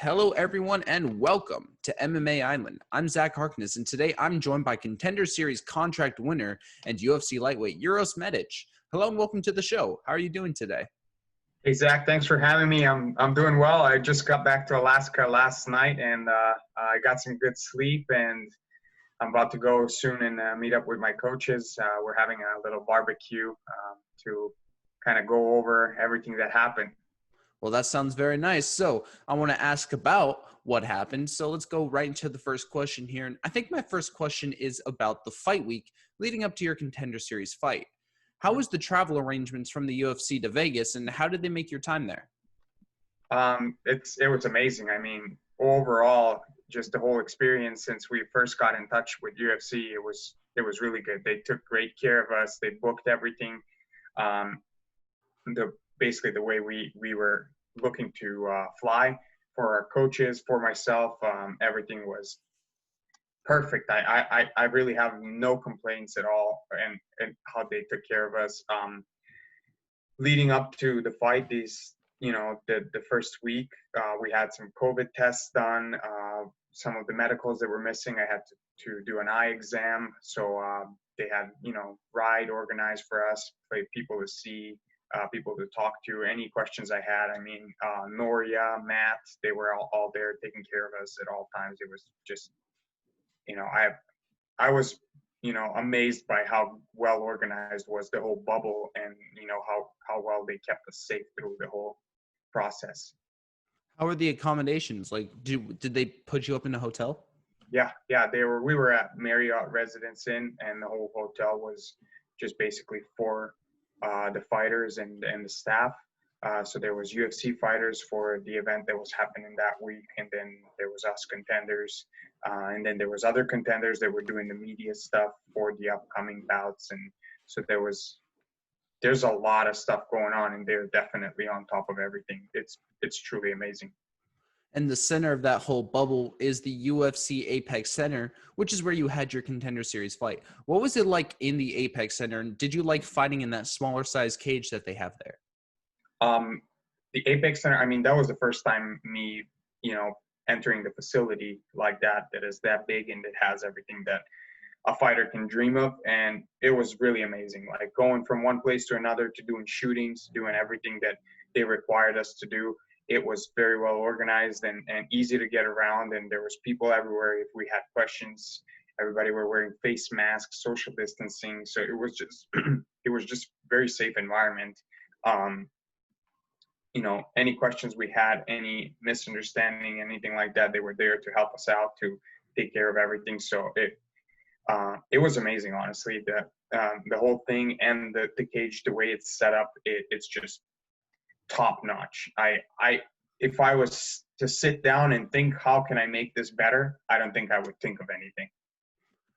Hello, everyone, and welcome to MMA Island. I'm Zach Harkness, and today I'm joined by Contender Series contract winner and UFC lightweight Uros Medic. Hello, and welcome to the show. How are you doing today? Hey Zach, thanks for having me. I'm doing well. I just got back to Alaska last night, and I got some good sleep. And I'm about to go soon and meet up with my coaches. We're having a little barbecue to kind of go over everything that happened. Well, that sounds very nice. So I want to ask about what happened. So let's go right into the first question here. And I think my first question is about the fight week leading up to your Contender Series fight. How was the travel arrangements from the UFC to Vegas, and how did they make your time there? It was amazing. I mean, overall, just the whole experience since we first got in touch with UFC, it was really good. They took great care of us. They booked everything. Basically the way we were looking to fly for our coaches, for myself, everything was perfect. I really have no complaints at all, and how they took care of us. Leading up to the fight, the first week, we had some COVID tests done. Some of the medicals that were missing, I had to do an eye exam. So they had, ride organized for us, people to see, people to talk to, any questions I had. I mean, Noria, Matt, they were all there taking care of us at all times. It was just, I was, amazed by how well organized was the whole bubble, and, how well they kept us safe through the whole process. How were the accommodations? Like, did they put you up in a hotel? Yeah, we were at Marriott Residence Inn, and the whole hotel was just basically for the fighters and the staff. So there was UFC fighters for the event that was happening that week, and then there was us contenders, and then there was other contenders that were doing the media stuff for the upcoming bouts. And so there's a lot of stuff going on, and they're definitely on top of everything. It's truly amazing. And the center of that whole bubble is the UFC Apex Center, which is where you had your Contender Series fight. What was it like in the Apex Center? And did you like fighting in that smaller size cage that they have there? The Apex Center, I mean, that was the first time me, entering the facility like that is that big and it has everything that a fighter can dream of. And it was really amazing. Like going from one place to another, to doing shootings, doing everything that they required us to do. It was very well organized and easy to get around, and there was people everywhere. If we had questions, everybody were wearing face masks, social distancing. So it was just very safe environment. Any questions we had, any misunderstanding, anything like that, they were there to help us out, to take care of everything. So it was amazing, honestly. The whole thing, and the cage, the way it's set up, it's just top notch. If I was to sit down and think, how can I make this better, I don't think I would think of anything.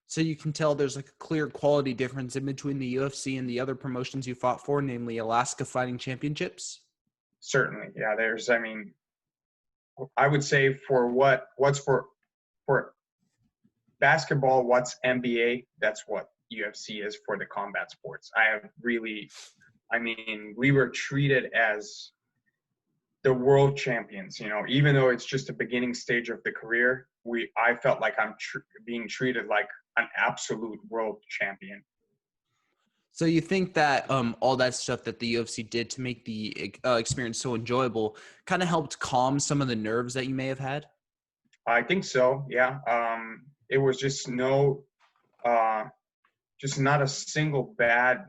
So you can tell there's like a clear quality difference in between the UFC and the other promotions you fought for, namely Alaska Fighting Championships? Certainly. Yeah, I would say for what's for basketball, what's NBA, that's what UFC is for the combat sports. We were treated as the world champions, even though it's just the beginning stage of the career. I felt like I'm being treated like an absolute world champion. So you think that all that stuff that the UFC did to make the experience so enjoyable kind of helped calm some of the nerves that you may have had? I think so, yeah. It was just just not a single bad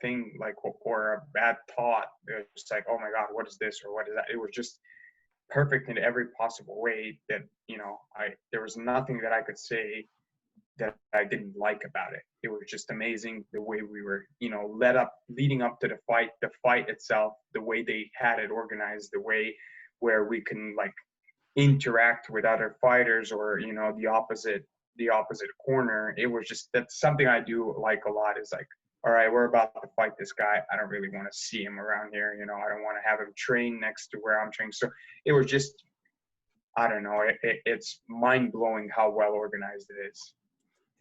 thing, like, or a bad thought. It was like, oh my God, what is this, or what is that? It was just perfect in every possible way that, there was nothing that I could say that I didn't like about it. It was just amazing the way we were, leading up to the fight itself, the way they had it organized, the way where we can like interact with other fighters, or, the opposite corner. It was just, that's something I do like a lot, is like, all right, we're about to fight this guy. I don't really want to see him around here. I don't want to have him train next to where I'm training. So it was just, I don't know. It's mind blowing how well organized it is.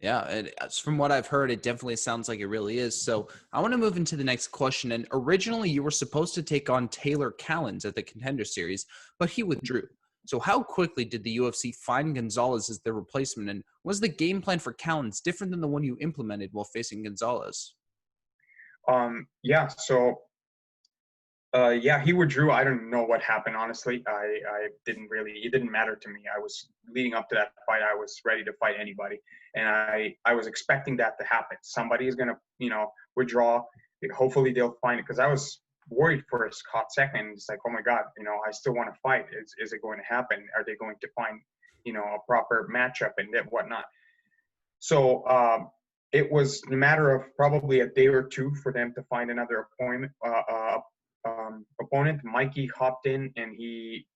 Yeah, from what I've heard, it definitely sounds like it really is. So I want to move into the next question. And originally, you were supposed to take on Taylor Collins at the Contender Series, but he withdrew. So how quickly did the UFC find Gonzalez as their replacement? And was the game plan for Collins different than the one you implemented while facing Gonzalez? Yeah, so yeah, he withdrew. I don't know what happened, honestly. I didn't really, it didn't matter to me. I was leading up to that fight. I was ready to fight anybody. And I was expecting that to happen. Somebody is going to, withdraw. Hopefully they'll find it. Cause I was worried for a hot second. It's like, oh my God, I still want to fight. Is it going to happen? Are they going to find, a proper matchup and whatnot? So, it was a matter of probably a day or two for them to find another opponent. Mikey hopped in and he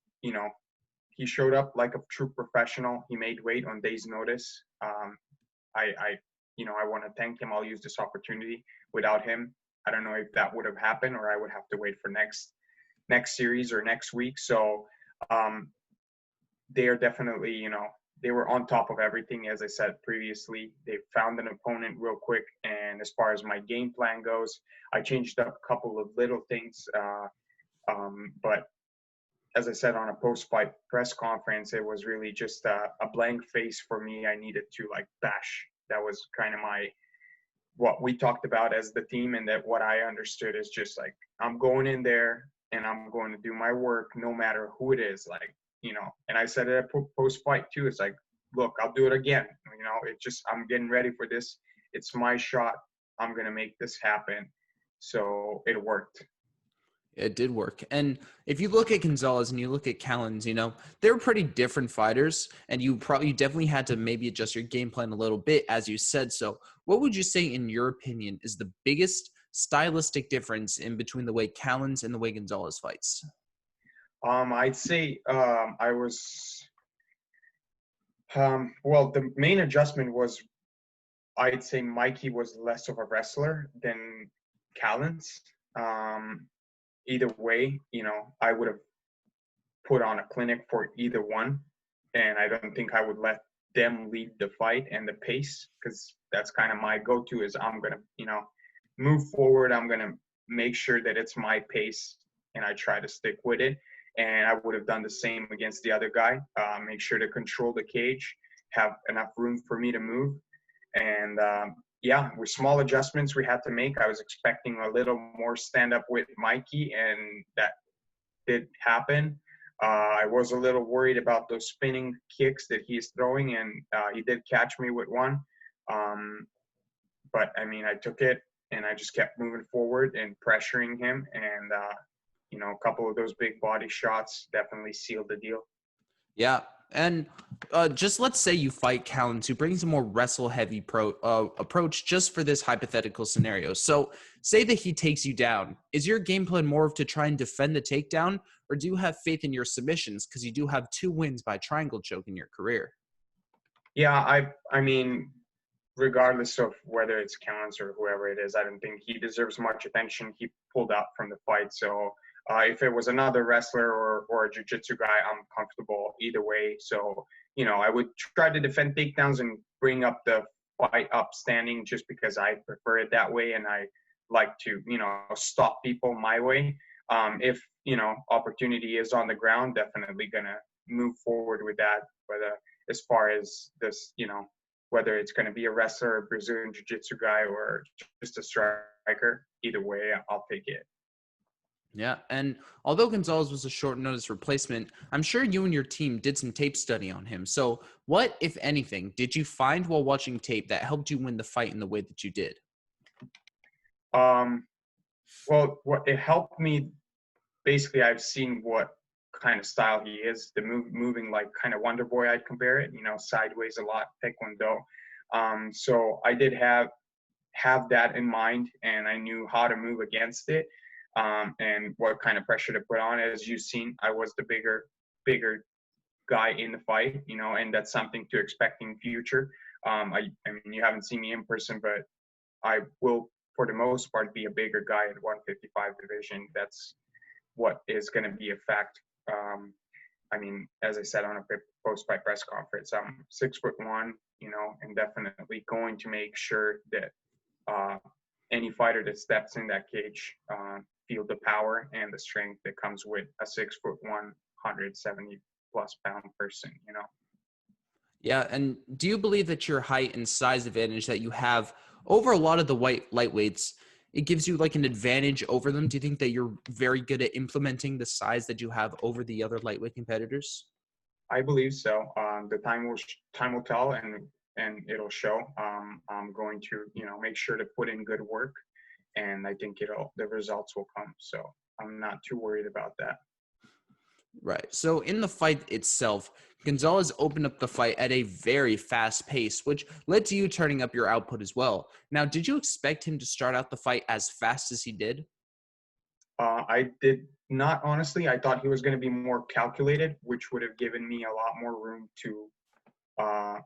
showed up like a true professional. He made weight on days' notice. I want to thank him. I'll use this opportunity. Without him, I don't know if that would have happened, or I would have to wait for next series or next week. So they are definitely, they were on top of everything. As I said previously, they found an opponent real quick. And as far as my game plan goes, I changed up a couple of little things. But as I said on a post-fight press conference, it was really just a blank face for me. I needed to bash. That was kind of what we talked about as the team, and that what I understood is just I'm going in there and I'm going to do my work no matter who it is. And I said it post-fight too. It's look, I'll do it again. It just, I'm getting ready for this. It's my shot. I'm going to make this happen. So it worked. It did work. And if you look at Gonzalez and you look at Collins, they're pretty different fighters. And you definitely had to maybe adjust your game plan a little bit, as you said. So what would you say, in your opinion, is the biggest stylistic difference in between the way Collins and the way Gonzalez fights? I'd say well, the main adjustment was, I'd say Mikey was less of a wrestler than Collins. Either way, I would have put on a clinic for either one. And I don't think I would let them lead the fight and the pace, because that's kind of my go-to is I'm going to, move forward. I'm going to make sure that it's my pace and I try to stick with it. And I would have done the same against the other guy. Make sure to control the cage, have enough room for me to move. And yeah, with small adjustments we had to make. I was expecting a little more stand-up with Mikey, and that did happen. I was a little worried about those spinning kicks that he's throwing, and he did catch me with one. But I mean, I took it and I just kept moving forward and pressuring him. And, a couple of those big body shots definitely sealed the deal. Yeah. And just let's say you fight Collins, who brings a more wrestle-heavy approach just for this hypothetical scenario. So say that he takes you down. Is your game plan more of to try and defend the takedown, or do you have faith in your submissions, because you do have 2 wins by triangle choke in your career? Yeah, I mean, regardless of whether it's Collins or whoever it is, I don't think he deserves much attention. He pulled out from the fight. So if it was another wrestler or a jiu-jitsu guy, I'm comfortable either way. So, I would try to defend takedowns and bring up the fight up standing, just because I prefer it that way. And I like to, stop people my way. If, opportunity is on the ground, definitely going to move forward with that. But as far as this, whether it's going to be a wrestler, a Brazilian jiu-jitsu guy, or just a striker, either way, I'll take it. Yeah, and although Gonzalez was a short notice replacement, I'm sure you and your team did some tape study on him. So what, if anything, did you find while watching tape that helped you win the fight in the way that you did? Well, what it helped me, basically, I've seen what kind of style he is, the moving like kind of Wonder Boy, I'd compare it, sideways a lot, Taekwondo. So I did have that in mind, and I knew how to move against it, and what kind of pressure to put on. As you've seen, I was the bigger guy in the fight, and that's something to expect in future. I mean, you haven't seen me in person, but I will, for the most part, be a bigger guy in 155 division. That's what is going to be a fact. I mean, as I said on a post-fight press conference, I'm 6'1", and definitely going to make sure that any fighter that steps in that cage feel the power and the strength that comes with a 6'1", 170 plus pound person, you know. Yeah, and do you believe that your height and size advantage that you have over a lot of the white lightweights, it gives you like an advantage over them? Do you think that you're very good at implementing the size that you have over the other lightweight competitors? I believe so. The time will tell, and it'll show. I'm going to, you know, make sure to put in good work, and I think the results will come. So I'm not too worried about that. Right. So in the fight itself, Gonzalez opened up the fight at a very fast pace, which led to you turning up your output as well. Now, did you expect him to start out the fight as fast as he did? I did not, honestly. I thought he was going to be more calculated, which would have given me a lot more room uh,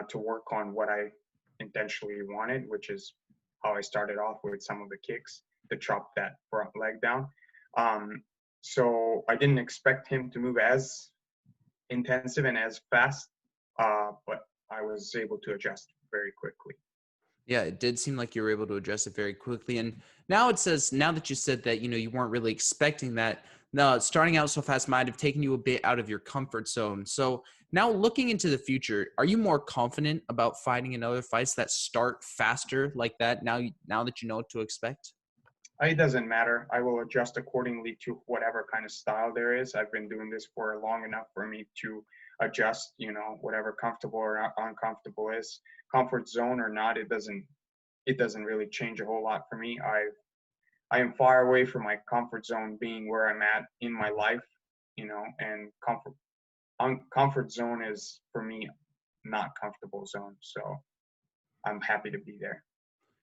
to work on what I intentionally wanted, which is how I started off with some of the kicks to chop that front leg down. Um, so I didn't expect him to move as intensive and as fast, but I was able to adjust very quickly. Yeah, it did seem like you were able to address it very quickly. And now it says, now that you said that, you weren't really expecting that, no, starting out so fast might have taken you a bit out of your comfort zone. So now looking into the future, are you more confident about fighting in other fights that start faster like that now that you know what to expect? It doesn't matter. I will adjust accordingly to whatever kind of style there is. I've been doing this for long enough for me to adjust, you know, whatever comfortable or uncomfortable is. Comfort zone or not, it doesn't really change a whole lot for me. I am far away from my comfort zone being where I'm at in my life, you know, and comfort zone is for me not comfortable zone. So I'm happy to be there.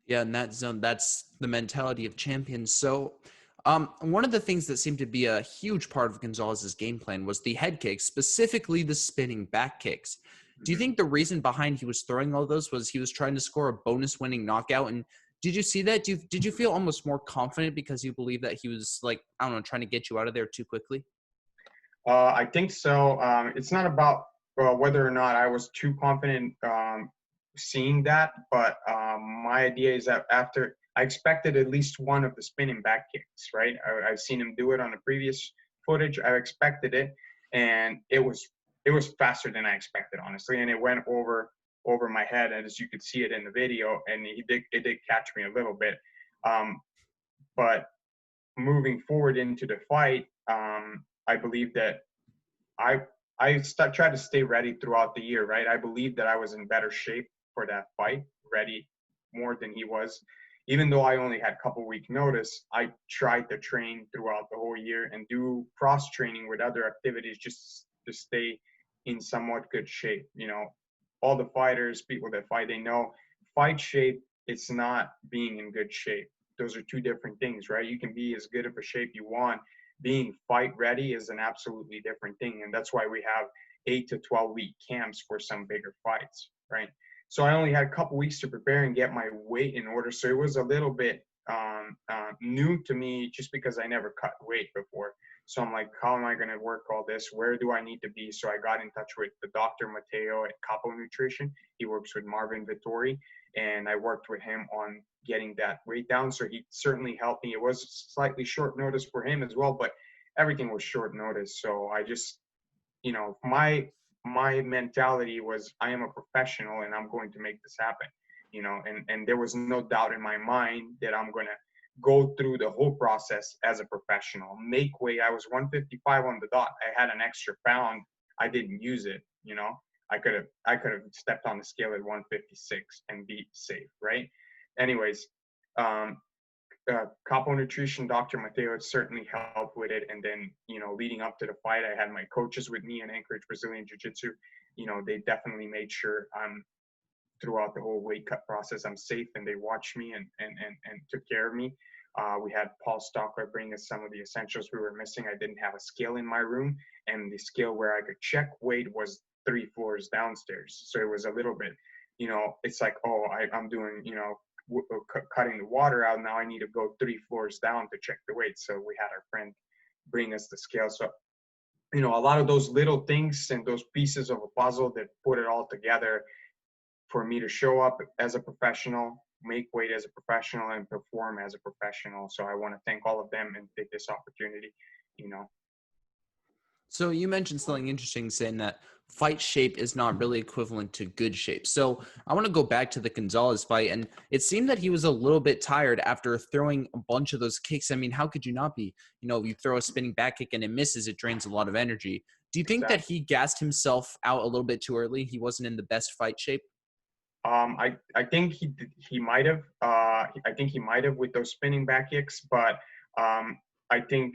Yeah, in that zone, that's the mentality of champions. So, one of the things that seemed to be a huge part of Gonzalez's game plan was the head kicks, specifically the spinning back kicks. Do you Mhm. think the reason behind he was throwing all those was he was trying to score a bonus winning knockout? And did you see that? Did you feel almost more confident because you believe that he was like, I don't know, trying to get you out of there too quickly? I think so. It's not about whether or not I was too confident seeing that, but my idea is that after I expected at least one of the spinning back kicks, right? I've seen him do it on the previous footage. I expected it, and it was faster than I expected, honestly, and it went over my head, and as you could see it in the video, and it did catch me a little bit. Um, but moving forward into the fight, I believe that I tried to stay ready throughout the year, right? I believe that I was in better shape for that fight, ready more than he was. Even though I only had a couple week notice, I tried to train throughout the whole year and do cross training with other activities just to stay in somewhat good shape. You know, all the fighters, people that fight, they know fight shape, it's not being in good shape. Those are two different things, right? You can be as good of a shape you want. Being fight ready is an absolutely different thing. And that's why we have 8 to 12 week camps for some bigger fights, right? So I only had a couple weeks to prepare and get my weight in order. So it was a little bit new to me just because I never cut weight before. So I'm like, how am I going to work all this? Where do I need to be? So I got in touch with the Dr. Mateo at Capo Nutrition. He works with Marvin Vittori, and I worked with him on getting that weight down. So he certainly helped me. It was slightly short notice for him as well, but everything was short notice. So I just, you know, my mentality was I am a professional and I'm going to make this happen, you know, and there was no doubt in my mind that I'm going to go through the whole process as a professional. Make weight. I was 155 on the dot. I had an extra pound. I didn't use it, you know. I could have stepped on the scale at 156 and be safe, right? Anyways, um, Capo Nutrition, Dr. Mateo had certainly helped with it. And then, you know, leading up to the fight, I had my coaches with me in Anchorage Brazilian Jiu Jitsu. You know, they definitely made sure I'm throughout the whole weight cut process, I'm safe, and they watched me and took care of me. We had Paul Stockler bring us some of the essentials we were missing. I didn't have a scale in my room, and the scale where I could check weight was 3 floors downstairs. So it was a little bit, you know, it's like, oh, I'm doing, you know, cutting the water out. Now I need to go 3 floors down to check the weight. So we had our friend bring us the scale. So, you know, a lot of those little things and those pieces of a puzzle that put it all together for me to show up as a professional, make weight as a professional, and perform as a professional. So I want to thank all of them and take this opportunity, you know. So you mentioned something interesting, saying that fight shape is not really equivalent to good shape. So I want to go back to the Gonzalez fight, and it seemed that he was a little bit tired after throwing a bunch of those kicks. I mean, how could you not be? You know, you throw a spinning back kick and it misses, it drains a lot of energy. Do you think that Exactly. he gassed himself out a little bit too early? He wasn't in the best fight shape. I think he might have. I think he might have with those spinning back kicks, but I think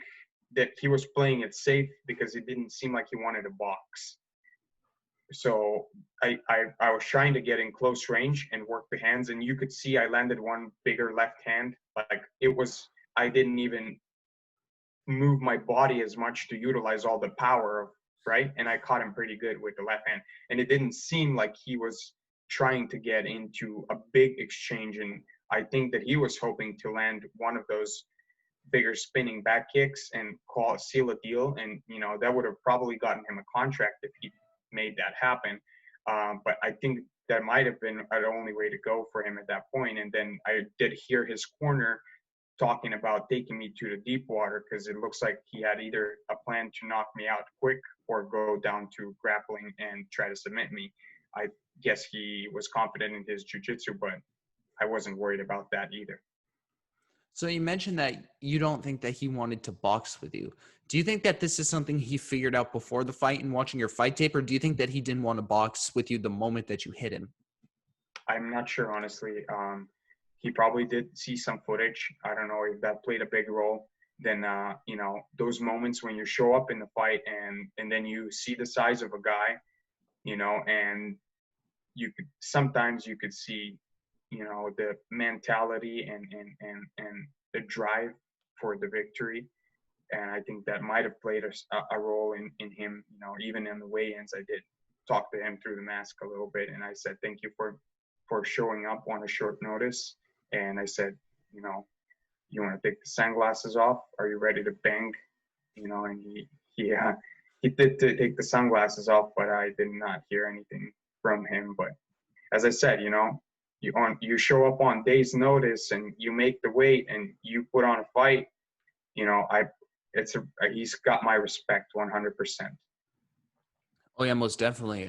that he was playing it safe because it didn't seem like he wanted to box. So I was trying to get in close range and work the hands, and you could see I landed one bigger left hand. Like it was, I didn't even move my body as much to utilize all the power of right, and I caught him pretty good with the left hand, and it didn't seem like he was trying to get into a big exchange, and I think that he was hoping to land one of those bigger spinning back kicks and seal a deal, and that would have probably gotten him a contract if he made that happen. But I think that might have been the only way to go for him at that point. And then I did hear his corner talking about taking me to the deep water because it looks like he had either a plan to knock me out quick or go down to grappling and try to submit me. I guess he was confident in his jiu-jitsu, but I wasn't worried about that either. So you mentioned that you don't think that he wanted to box with you. Do you think that this is something he figured out before the fight and watching your fight tape, or do you think that he didn't want to box with you the moment that you hit him? I'm not sure, honestly. He probably did see some footage. I don't know if that played a big role. Then, those moments when you show up in the fight and then you see the size of a guy, and sometimes you could see, the mentality and the drive for the victory. And I think that might have played a role in him, even in the weigh-ins. I did talk to him through the mask a little bit, and I said, thank you for showing up on a short notice. And I said, you want to take the sunglasses off? Are you ready to bang? And he did take the sunglasses off, but I did not hear anything from him. But as I said, you show up on days notice and you make the weight and you put on a fight, he's got my respect 100%. Oh yeah, most definitely.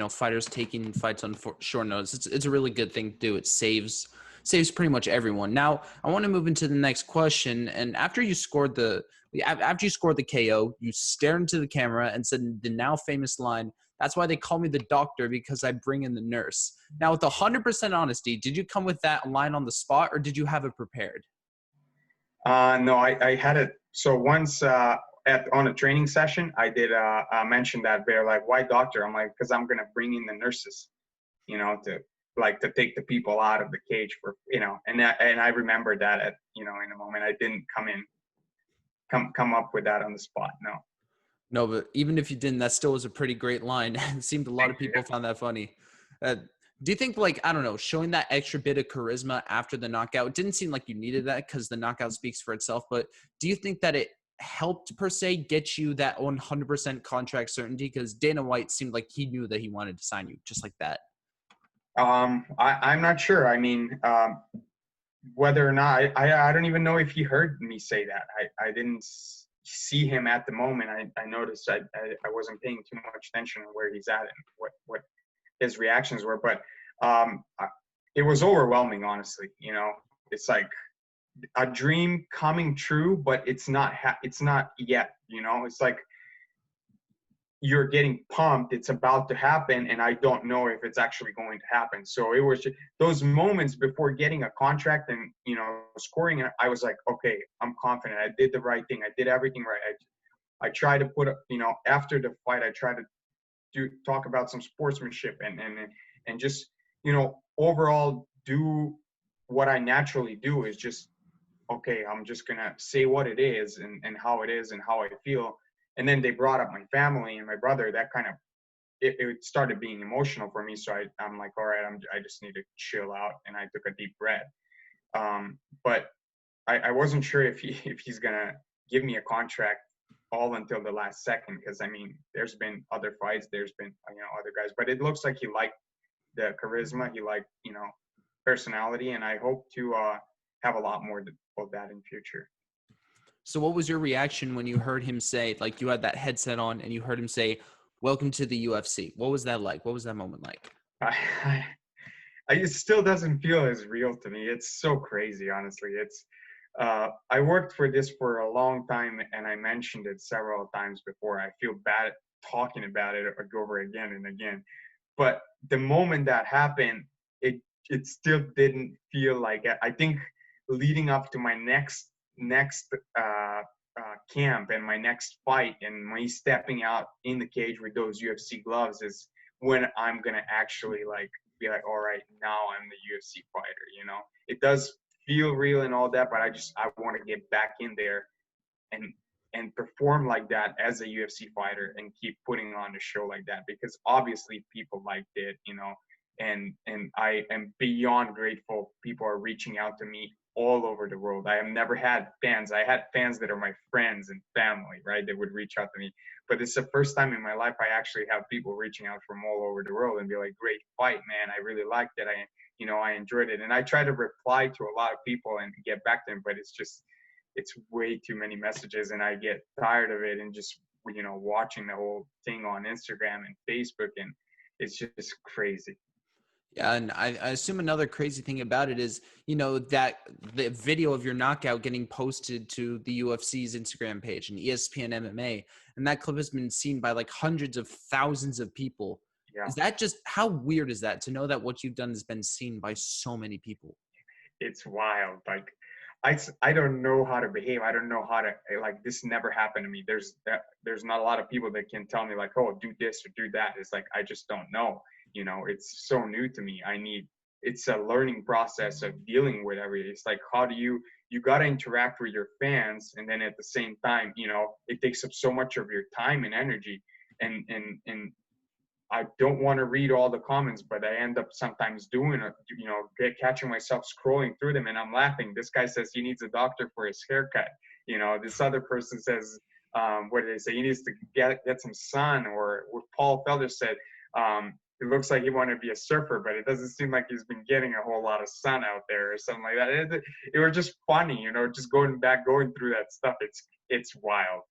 Fighters taking fights on short notice. It's a really good thing to do. It saves pretty much everyone. Now, I want to move into the next question. And after you scored the KO, you stared into the camera and said the now famous line, "That's why they call me the doctor, because I bring in the nurse." Now, with 100% honesty, did you come with that line on the spot, or did you have it prepared? No, I had it. So once on a training session, I did mention that they're like, why doctor? I'm like, because I'm going to bring in the nurses, to take the people out of the cage and I remembered that in a moment. I didn't come up with that on the spot. No. No, but even if you didn't, that still was a pretty great line. It seemed a lot Thank of you. people found that funny. Do you think, like, I don't know, showing that extra bit of charisma after the knockout, it didn't seem like you needed that because the knockout speaks for itself, but do you think that it helped, per se, get you that 100% contract certainty? Because Dana White seemed like he knew that he wanted to sign you just like that. I'm not sure. I mean, whether or not I don't even know if he heard me say that. I didn't see him at the moment. I noticed I wasn't paying too much attention on where he's at and what his reactions were, but it was overwhelming, honestly. It's like a dream coming true, but it's not yet. It's like you're getting pumped, it's about to happen, and I don't know if it's actually going to happen. So it was just those moments before getting a contract and scoring it. I was like, okay, I'm confident. I did the right thing. I did everything right. I try to put after the fight, I try to talk about some sportsmanship and just overall do what I naturally do, is just, okay, I'm just gonna say what it is and how it is and how I feel. And then they brought up my family and my brother. That kind of it started being emotional for me. So I'm like, all right, I just need to chill out, and I took a deep breath. But I wasn't sure if he's gonna give me a contract all until the last second, because I mean, there's been other fights, there's been other guys, but it looks like he liked the charisma, he liked personality, and I hope to have a lot more of that in future. So what was your reaction when you heard him say, like you had that headset on and you heard him say, "Welcome to the UFC"? What was that like? What was that moment like? I, it still doesn't feel as real to me. It's so crazy, honestly. I worked for this for a long time, and I mentioned it several times before. I feel bad talking about it over again and again. But the moment that happened, it it still didn't feel like it. I think leading up to my next camp and my next fight and me stepping out in the cage with those UFC gloves is when I'm gonna actually like be like, all right, now I'm the UFC fighter. You know, it does feel real and all that, but I want to get back in there and perform like that as a UFC fighter and keep putting on a show like that, because obviously people liked it, you know, and I am beyond grateful. People are reaching out to me all over the world. I have never had fans. I had fans that are my friends and family, right? They would reach out to me, but it's the first time in my life I actually have people reaching out from all over the world and be like, "Great fight, man! I really liked it. I enjoyed it." And I try to reply to a lot of people and get back to them, but it's way too many messages and I get tired of it and just watching the whole thing on Instagram and Facebook, and it's just crazy. Yeah, and I assume another crazy thing about it is, that the video of your knockout getting posted to the UFC's Instagram page and ESPN MMA, and that clip has been seen by like hundreds of thousands of people. Yeah, Is that just how weird is that to know that what you've done has been seen by so many people? it's wild. Like I don't know how to behave. I don't know how to, like, this never happened to me. There's not a lot of people that can tell me like, oh, do this or do that. It's like I just don't know. It's so new to me. It's a learning process of dealing with everything. It's like, how do you got to interact with your fans, and then at the same time, it takes up so much of your time and energy, and I don't want to read all the comments, but I end up sometimes doing it, catching myself scrolling through them, and I'm laughing. This guy says he needs a doctor for his haircut. This other person says, what did they say? He needs to get some sun. Or what Paul Felder said, it looks like he wanted to be a surfer, but it doesn't seem like he's been getting a whole lot of sun out there or something like that. It was just funny, just going through that stuff. It's wild.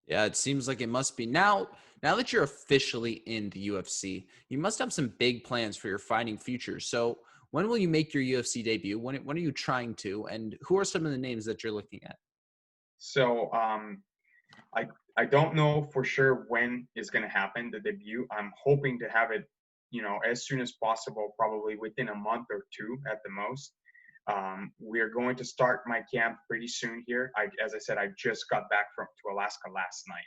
Yeah, it seems like it must be. Now that you're officially in the UFC, you must have some big plans for your fighting future. So when will you make your UFC debut? When are you trying to? And who are some of the names that you're looking at? So I I don't know for sure when is going to happen, the debut. I'm hoping to have it, as soon as possible, probably within a month or two at the most. We're going to start my camp pretty soon here. As I said, I just got back to Alaska last night.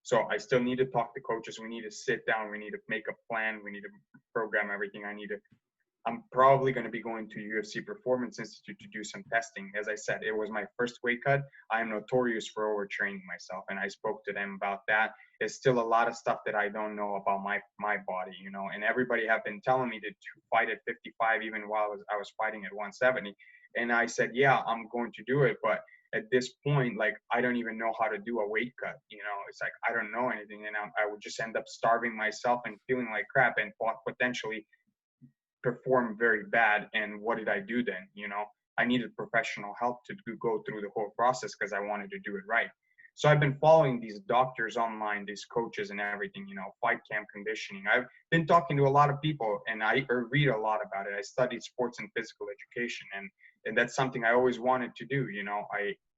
So I still need to talk to coaches. We need to sit down. We need to make a plan. We need to program everything. I'm probably going to be going to UFC Performance Institute to do some testing. As I said, it was my first weight cut. I am notorious for overtraining myself, and I spoke to them about that. There's still a lot of stuff that I don't know about my body, and everybody have been telling me to fight at 55, even while I was fighting at 170. And I said, yeah, I'm going to do it, but at this point, like, I don't even know how to do a weight cut. It's like I don't know anything, and I would just end up starving myself and feeling like crap, and potentially performed very bad. And what did I do then? I needed professional help to go through the whole process because I wanted to do it right. So I've been following these doctors online, these coaches and everything, fight camp conditioning. I've been talking to a lot of people, and I read a lot about it. I studied sports and physical education, and that's something I always wanted to do.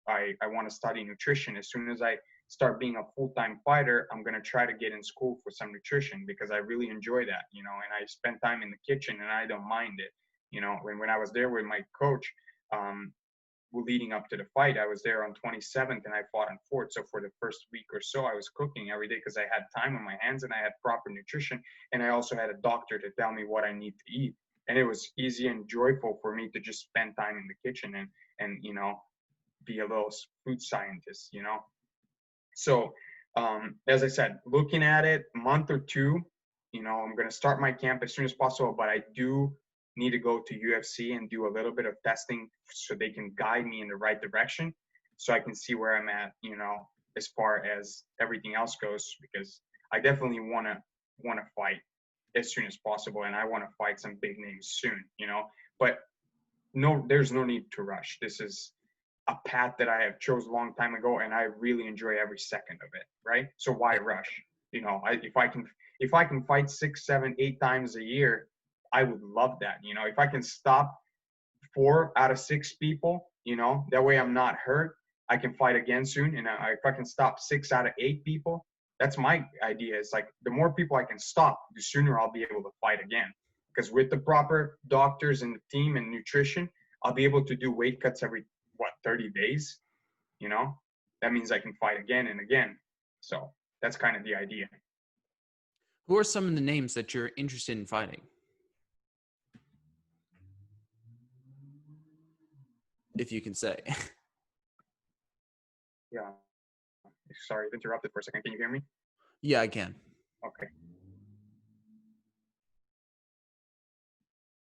I want to study nutrition. As soon as I start being a full-time fighter, I'm going to try to get in school for some nutrition because I really enjoy that, and I spend time in the kitchen and I don't mind it. When I was there with my coach, um, leading up to the fight, I was there on 27th and I fought on 4th. So for the first week or so, I was cooking every day because I had time on my hands and I had proper nutrition. And I also had a doctor to tell me what I need to eat. And it was easy and joyful for me to just spend time in the kitchen and be a little food scientist. So, as I said, looking at it, a month or two, I'm going to start my camp as soon as possible, but I do need to go to UFC and do a little bit of testing so they can guide me in the right direction so I can see where I'm at, as far as everything else goes, because I definitely want to fight as soon as possible. And I want to fight some big names soon, but no, there's no need to rush. a path that I have chose a long time ago, and I really enjoy every second of it, right? So why rush? You know, if I can fight 6, 7, 8 times a year, I would love that. You know, if I can stop 4 out of 6 people, you know, that way I'm not hurt. I can fight again soon. And if I can stop 6 out of 8 people, that's my idea. It's like the more people I can stop, the sooner I'll be able to fight again. Because with the proper doctors and the team and nutrition, I'll be able to do weight cuts every, 30 days, you know? That means I can fight again and again. So that's kind of the idea. Who are some of the names that you're interested in fighting? If you can say. Yeah. Sorry, I interrupted for a second. Can you hear me? Yeah, I can. Okay.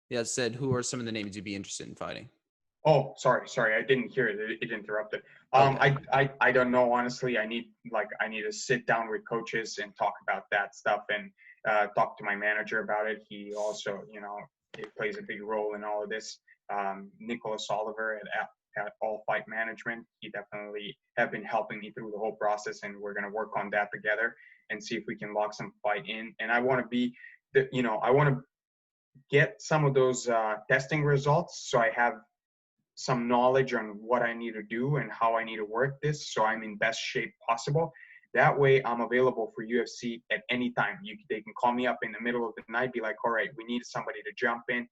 Yeah, it said, who are some of the names you'd be interested in fighting? Oh, sorry. I didn't hear it. It interrupted. Okay. I don't know, honestly. I need to sit down with coaches and talk about that stuff and talk to my manager about it. He also, you know, it plays a big role in all of this. Nicholas Oliver at All Fight Management, he definitely have been helping me through the whole process, and we're gonna work on that together and see if we can lock some fight in. And I want to be, I want to get some of those testing results so I have some knowledge on what I need to do and how I need to work this so I'm in best shape possible. That way I'm available for UFC at any time. They can call me up in the middle of the night, be like, all right, we need somebody to jump in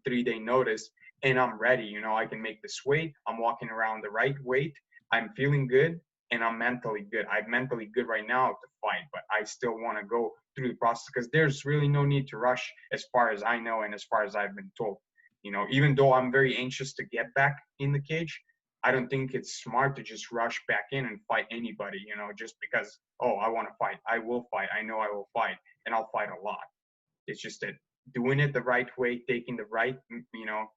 3-day notice, and I'm ready. You know, I can make this weight. I'm walking around the right weight. I'm feeling good, and I'm mentally good. I'm mentally good right now to fight, but I still want to go through the process because there's really no need to rush as far as I know and as far as I've been told. You know, even though I'm very anxious to get back in the cage, I don't think it's smart to just rush back in and fight anybody, you know, just because, oh, I want to fight. I will fight. I know I will fight, and I'll fight a lot. It's just that doing it the right way, taking the right,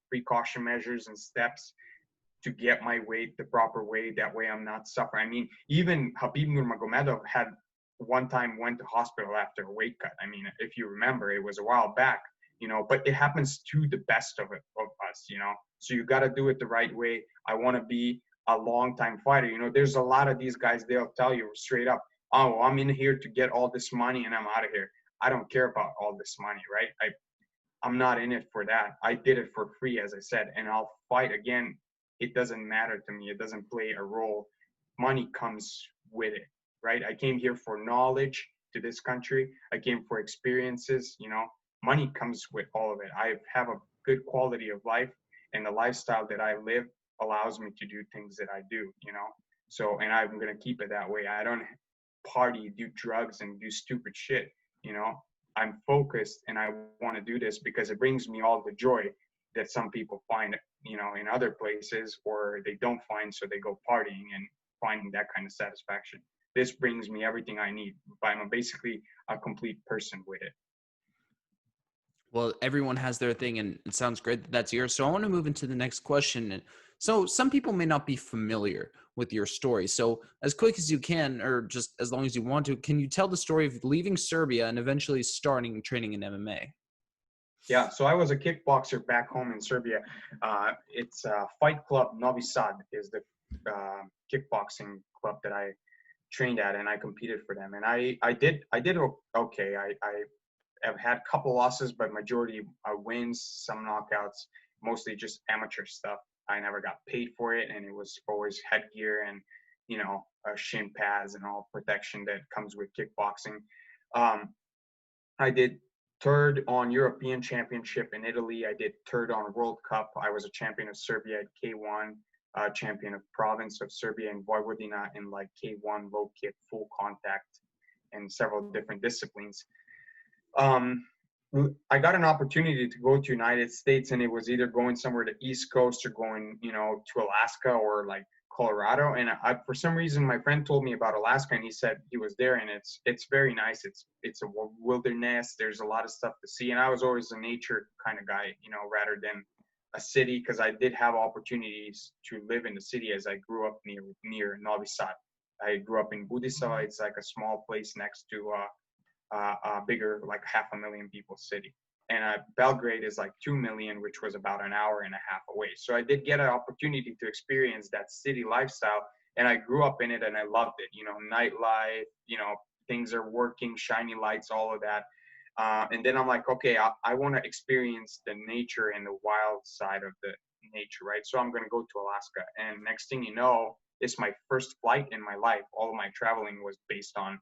precaution measures and steps to get my weight the proper way. That way I'm not suffering. I mean, even Khabib Nurmagomedov had one time went to hospital after a weight cut. I mean, if you remember, it was a while back, you know, but it happens to the best of us, you know. So you got to do it the right way. I want to be a long time fighter. You know, there's a lot of these guys, they'll tell you straight up, oh, I'm in here to get all this money and I'm out of here. I don't care about all this money, right? I'm not in it for that. I did it for free, as I said, and I'll fight again. It doesn't matter to me. It doesn't play a role. Money comes with it, right? I came here for knowledge to this country. I came for experiences, you know. Money comes with all of it. I have a good quality of life, and the lifestyle that I live allows me to do things that I do, you know. So, and I'm going to keep it that way. I don't party, do drugs, and do stupid shit, you know. I'm focused and I want to do this because it brings me all the joy that some people find, you know, in other places, or they don't find, so they go partying and finding that kind of satisfaction. This brings me everything I need. I'm basically a complete person with it. Well, everyone has their thing, and it sounds great that that's yours. So I want to move into the next question. And so some people may not be familiar with your story. So as quick as you can, or just as long as you want to, can you tell the story of leaving Serbia and eventually starting training in MMA? Yeah, so I was a kickboxer back home in Serbia. It's Fight Club Novi Sad is the kickboxing club that I trained at, and I competed for them. And I did okay. I have had a couple losses, but majority wins, some knockouts, mostly just amateur stuff. I never got paid for it, and it was always headgear and, you know, shin pads and all protection that comes with kickboxing. I did third on European Championship in Italy. I did third on World Cup. I was a champion of Serbia at K1, champion of province of Serbia in Vojvodina in like K1, low kick, full contact, and several different disciplines. I got an opportunity to go to United States, and it was either going somewhere to East Coast or going, you know, to Alaska or like Colorado. And for some reason, my friend told me about Alaska, and he said he was there, and it's very nice. It's a wilderness. There's a lot of stuff to see, and I was always a nature kind of guy, you know, rather than a city, because I did have opportunities to live in the city as I grew up near Novi Sad. I grew up in Budisava. It's like a small place next to a bigger, like 500,000 people city. and Belgrade is like 2 million, which was about an hour and a half away. So I did get an opportunity to experience that city lifestyle, and I grew up in it, and I loved it. You know, nightlife, you know, things are working, shiny lights, all of that. And then I'm like, okay, I want to experience the nature and the wild side of the nature, right? So I'm going to go to Alaska. And next thing you know, it's my first flight in my life. All of my traveling was based on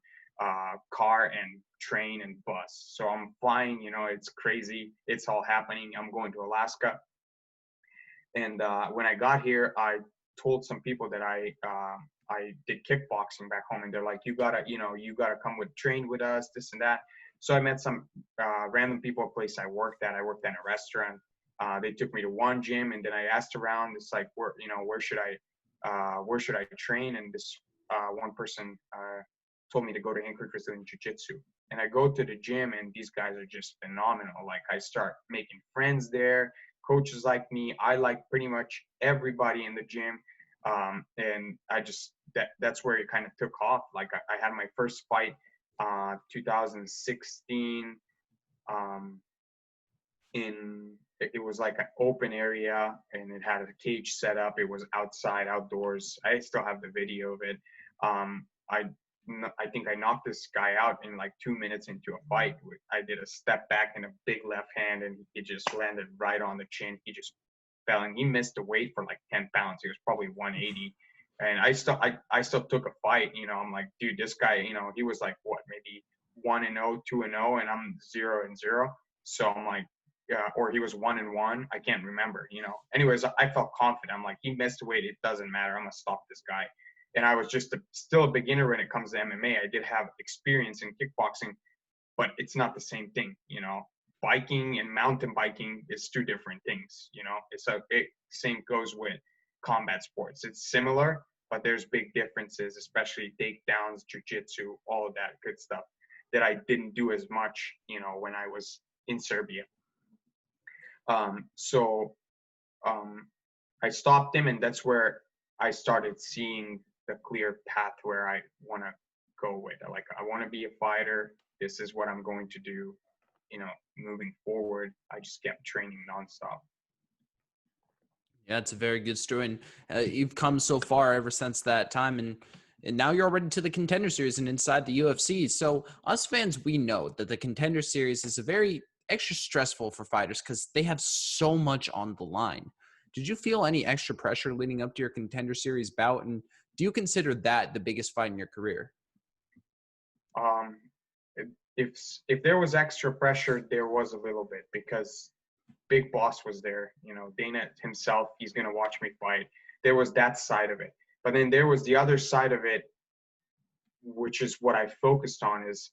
car and train and bus. So I'm flying, you know, it's crazy. It's all happening. I'm going to Alaska. And when I got here, I told some people that I did kickboxing back home, and they're like, you gotta come train with us, this and that. So I met some random people at a place I worked at. I worked at a restaurant. They took me to one gym, and then I asked around. It's like, where should I train? And this one person told me to go to Anchorage Brazilian Jiu-Jitsu. And I go to the gym, and these guys are just phenomenal. Like, I start making friends there. Coaches like me. I like pretty much everybody in the gym. And I just, that's where it kind of took off. Like, I had my first fight 2016 it was like an open area, and it had a cage set up. It was outside, outdoors. I still have the video of it. I think I knocked this guy out in like 2 minutes into a fight. I did a step back and a big left hand, and he just landed right on the chin. He just fell, and he missed the weight for like 10 pounds. He was probably 180. And I still took a fight. You know, I'm like, dude, this guy, you know, he was like, what, maybe 1-0, 2-0, and I'm 0-0. So I'm like, yeah, or he was 1-1. I can't remember, you know. Anyways, I felt confident. I'm like, he missed weight. It doesn't matter. I'm going to stop this guy. And I was just still a beginner when it comes to MMA. I did have experience in kickboxing, but it's not the same thing, you know. Biking and mountain biking is two different things, you know. Same goes with combat sports. It's similar, but there's big differences, especially takedowns, jiu-jitsu, all of that good stuff that I didn't do as much, you know, when I was in Serbia. I stopped him, and that's where I started seeing the clear path where I want to go with. Like, I want to be a fighter. This is what I'm going to do. You know, moving forward, I just kept training nonstop. Yeah, it's a very good story. And you've come so far ever since that time. And now you're already to the Contender Series and inside the UFC. So us fans, we know that the Contender Series is a very extra stressful for fighters because they have so much on the line. Did you feel any extra pressure leading up to your Contender Series bout? And do you consider that the biggest fight in your career? If there was extra pressure, there was a little bit, because Big Boss was there. You know, Dana himself, he's going to watch me fight. There was that side of it. But then there was the other side of it, which is what I focused on, is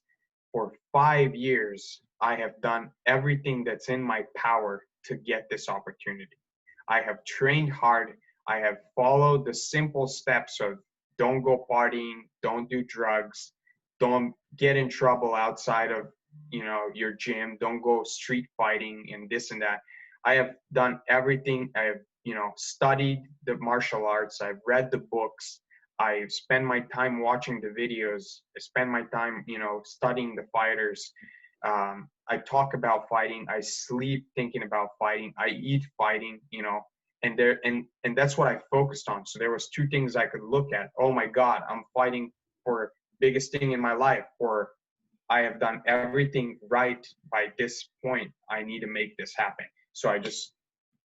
for 5 years, I have done everything that's in my power to get this opportunity. I have trained hard. I have followed the simple steps of don't go partying, don't do drugs, don't get in trouble outside of, you know, your gym, don't go street fighting and this and that. I have done everything. I have, you know, studied the martial arts. I've read the books. I spend my time watching the videos. I spend my time, you know, studying the fighters. I talk about fighting. I sleep thinking about fighting. I eat fighting, you know, and that's what I focused on. So there was two things I could look at. Oh my God, I'm fighting for biggest thing in my life, or I have done everything right by this point. I need to make this happen. So I just,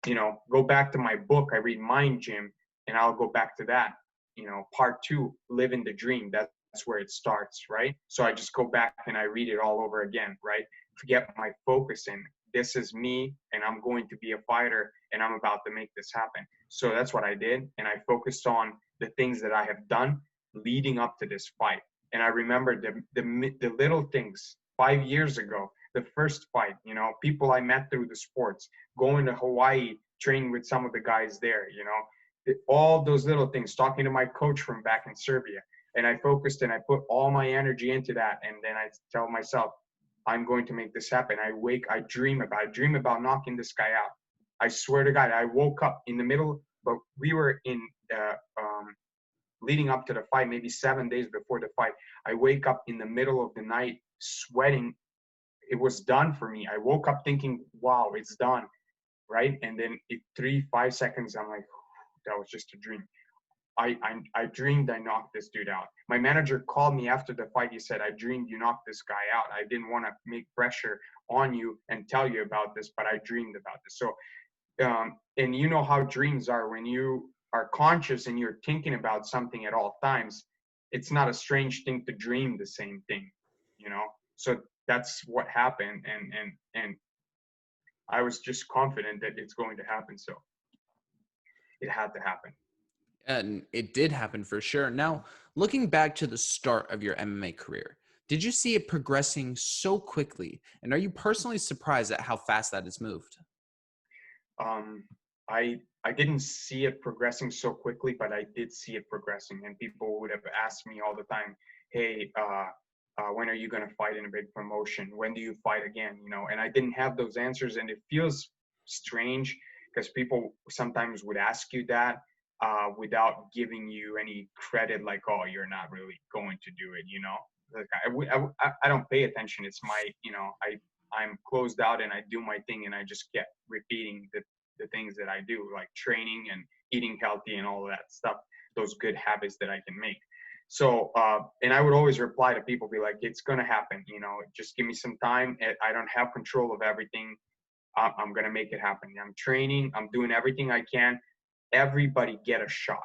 you know, go back to my book. I read Mind Gym, and I'll go back to that. You know, part 2, living the dream. That's where it starts, right? So I just go back and I read it all over again, right? Forget my focus in this is me, and I'm going to be a fighter, and I'm about to make this happen. So that's what I did, and I focused on the things that I have done leading up to this fight. And I remember the little things 5 years ago, the first fight, you know, people I met through the sports, going to Hawaii, training with some of the guys there, you know, all those little things, talking to my coach from back in Serbia. And I focused and I put all my energy into that. And then I tell myself, I'm going to make this happen. I dream about knocking this guy out. I swear to God, I woke up in the middle, but we were in leading up to the fight, maybe 7 days before the fight. I wake up in the middle of the night, sweating it was done for me. I woke up thinking, wow, it's done, right? And then 5 seconds, I'm like, that was just a dream. I dreamed I knocked this dude out. My manager called me after the fight. He said, I dreamed you knocked this guy out. I didn't want to make pressure on you and tell you about this, but I dreamed about this. So, and you know how dreams are. When you are conscious and you're thinking about something at all times, it's not a strange thing to dream the same thing, you know? So that's what happened. And I was just confident that it's going to happen. So it had to happen. And it did happen for sure. Now, looking back to the start of your MMA career, did you see it progressing so quickly? And are you personally surprised at how fast that has moved? Um, I didn't see it progressing so quickly, but I did see it progressing. And people would have asked me all the time, "Hey, when are you going to fight in a big promotion? When do you fight again?" You know, and I didn't have those answers, and it feels strange because people sometimes would ask you that without giving you any credit, like, "Oh, you're not really going to do it," you know. Like I don't pay attention. It's my, you know, I'm closed out and I do my thing and I just get repeating the things that I do, like training and eating healthy and all of that stuff, those good habits that I can make. So, and I would always reply to people, be like, it's going to happen, you know, just give me some time. I don't have control of everything. I'm going to make it happen. I'm training. I'm doing everything I can. Everybody get a shot.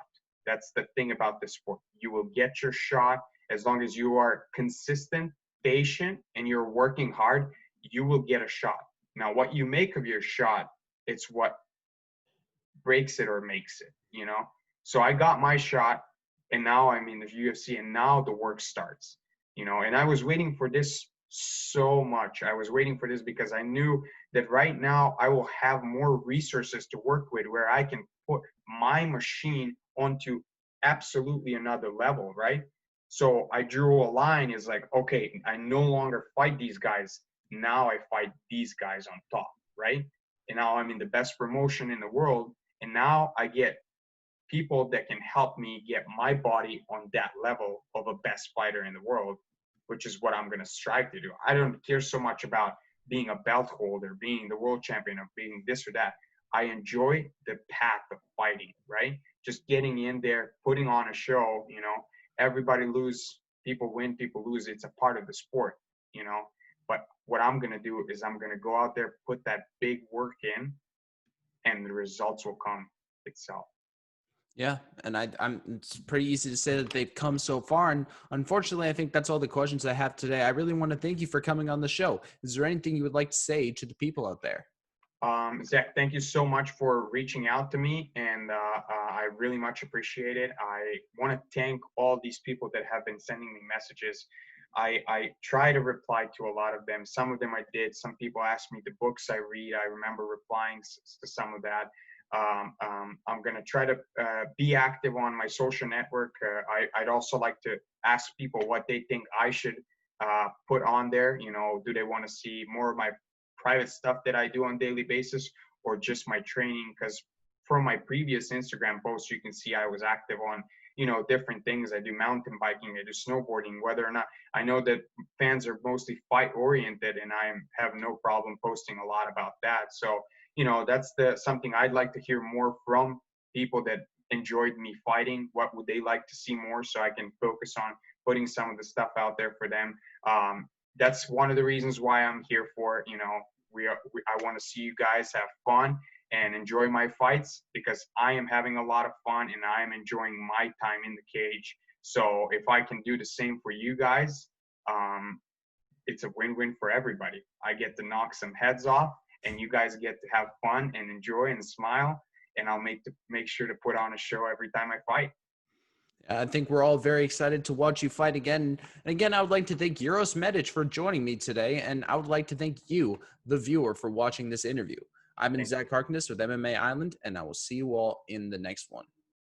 That's the thing about this sport. You will get your shot as long as you are consistent, patient, and you're working hard. You will get a shot. Now, what you make of your shot, it's what breaks it or makes it, you know? So I got my shot, and now I'm in the UFC, and now the work starts, you know? And I was waiting for this so much. I was waiting for this because I knew that right now I will have more resources to work with where I can put my machine onto absolutely another level, right? So I drew a line, is like, okay, I no longer fight these guys. Now I fight these guys on top, right? And now I'm in the best promotion in the world. And now I get people that can help me get my body on that level of a best fighter in the world, which is what I'm going to strive to do. I don't care so much about being a belt holder, being the world champion, or being this or that. I enjoy the path of fighting, right? Just getting in there, putting on a show, you know, everybody lose, people win, people lose. It's a part of the sport, you know. But what I'm going to do is I'm going to go out there, put that big work in, and the results will come itself. Yeah, and it's pretty easy to say that they've come so far. And unfortunately, I think that's all the questions I have today. I really want to thank you for coming on the show. Is there anything you would like to say to the people out there? Zach, thank you so much for reaching out to me, and I really much appreciate it. I want to thank all these people that have been sending me messages. I try to reply to a lot of them. Some of them I did. Some people asked me the books I read. I remember replying to some of that. I'm going to try to be active on my social network. I'd also like to ask people what they think I should put on there. You know, do they want to see more of my private stuff that I do on a daily basis, or just my training? Because from my previous Instagram posts, you can see I was active on, you know, different things. I do mountain biking, I do snowboarding, whether or not, I know that fans are mostly fight oriented, and I have no problem posting a lot about that. So, you know, that's something I'd like to hear more from people that enjoyed me fighting. What would they like to see more, so I can focus on putting some of the stuff out there for them. That's one of the reasons why I'm here for, you know, I want to see you guys have fun and enjoy my fights, because I am having a lot of fun and I am enjoying my time in the cage. So if I can do the same for you guys, it's a win-win for everybody. I get to knock some heads off, and you guys get to have fun and enjoy and smile. And I'll make sure to put on a show every time I fight. I think we're all very excited to watch you fight again. And again, I would like to thank Uros Medic for joining me today. And I would like to thank you, the viewer, for watching this interview. I've been Zach Harkness with MMA Island, and I will see you all in the next one.